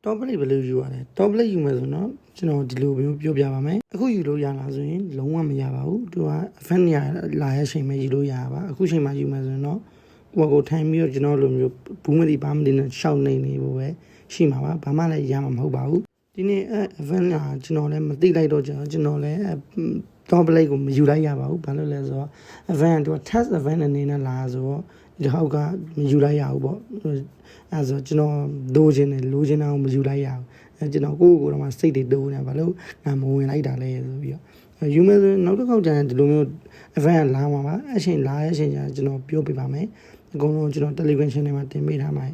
top plate ဘယ်လိုယူရလဲ top plate ယူမယ်ဆိုတော့ကျွန်တော်ဒီလိုမျိုးပြောပြပါမယ်အခုယူလို့ရလားဆိုရင်လုံးဝမရပါဘူးသူက event ရလာရဲ့ချိန်မှာယူလို့ရပါအခုချိန်မှာယူမယ်ဆိုရင်တော့ကိုထိုင်ပြီးတော့ကျွန်တော်လိုမျိုးဘူးမတိပါမတိနဲ့ရှောက်နေနေဖို့ပဲရှိမှာပါဘာမှလည်းရမှာမဟုတ်ပါဘူးဒီနေ့ event ကကျွန်တော်လည်းမသိလိုက်တော့ကျွန်တော်လည်း top plate ကိုမယူလိုက်ရပါဘူးဘာလို့လဲဆိုတော့ event က test event အနေနဲ့လာဆိုတော့ဒီဟောက်ကမယူလိုက်ရဘူးပေါ့အဲဆိုကျွန်တော်လိုချင်တာကိုမယူလိုက်ရဘူးအဲကျွန်တော်ကိုယ့်ကိုယ်တော့မှစိတ်တွေတိုးနေဘာလို့ငါမဝင်လိုက်တာလဲဆိုပြီးတော့ယူမယ်ဆိုနောက်တစ်ခေါက်ကျရင်ဒီလိုမျိုး event လာမှာပါအချိန်လာရဲ့အချိန်ကျကျွန်တော်ပြောပြပါမယ်အကုန်လုံးကျွန်တော် Telegram channel မှာတင်ပေးထားမှာ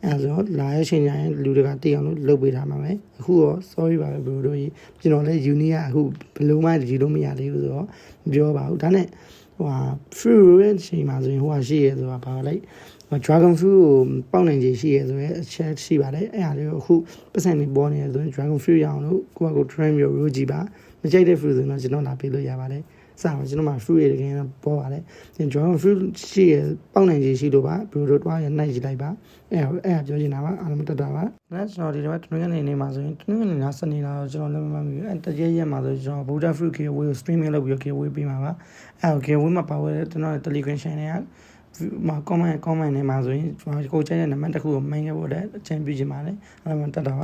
အဲဆိုတော့လာရဲ့အချိန်ကျရင်လူတွေကသိအောင်လို့လုပ်ပေးထားမှာပဲအခုတော့ sorry ပါပဲဘရိုတို့ကြီးကျွန်တော်လည်း uni ကအခုဘယ်လိုမှကြည့်လို့မရသေးဘူးဆိုတော့မပြောပါဘူးဒါနဲ့free ရဲ့ချိန်မှာဆိုရင်ရှိရဲဆိုတာဘာလိုက်dragon fruit ကိုပေါက်နိုင်ခြေရှိရဲဆိုရဲအချက်ရှိပါတယ်အဲ့ဒါလေးကိုအခုပတ်စံနေပေါ်နေရဆိုရင် dragon fruit ရအောင်လို့ကိုယ့်try မျိုး roll ကြည့်ပါမကြိုက်တဲ့ fruit ဆိုတော့ကျွန်တော်လာပေးလို့ရပါတယ်စမှာကျွန်တော်မှာ fruit တွေတကယ်တော့ပေါ်ပါတယ် dragon fruit ရှိရဲပေါက်နိုင်ခြေရှိလို့ပါဘရိုတို့တွားရနှိုက်ကြည့်လိုက်ပါအဲ့ပြောချင်တာပါအားလုံးတက်တာပါဒါကျွန်တော်ဒီတော့တွင်းကနေနေမှာဆိုရင်တွင်းကနေနားစနေလာတော့ကျွန်တော်လည်းမမှန်ဘူးအဲ့တရက်ရက်မှာဆိုကျွန်တော် Buddha fruit giveaway ကို streaming လုပ်ပြီး giveaway ပေးမှာပါအဲ့ giveaway မှာပါဝဲကျွန်တော် Telegram channel ကမှာ comment နဲ့မှာဆိုရင်ကိုကြိုက်တဲ့နံပါတ်တစ်ခုကိုမှန်းခဲ့ဖို့အတွက်အချိန်ပြုချင်ပါတယ်အဲ့ဒါမှတက်တာပါ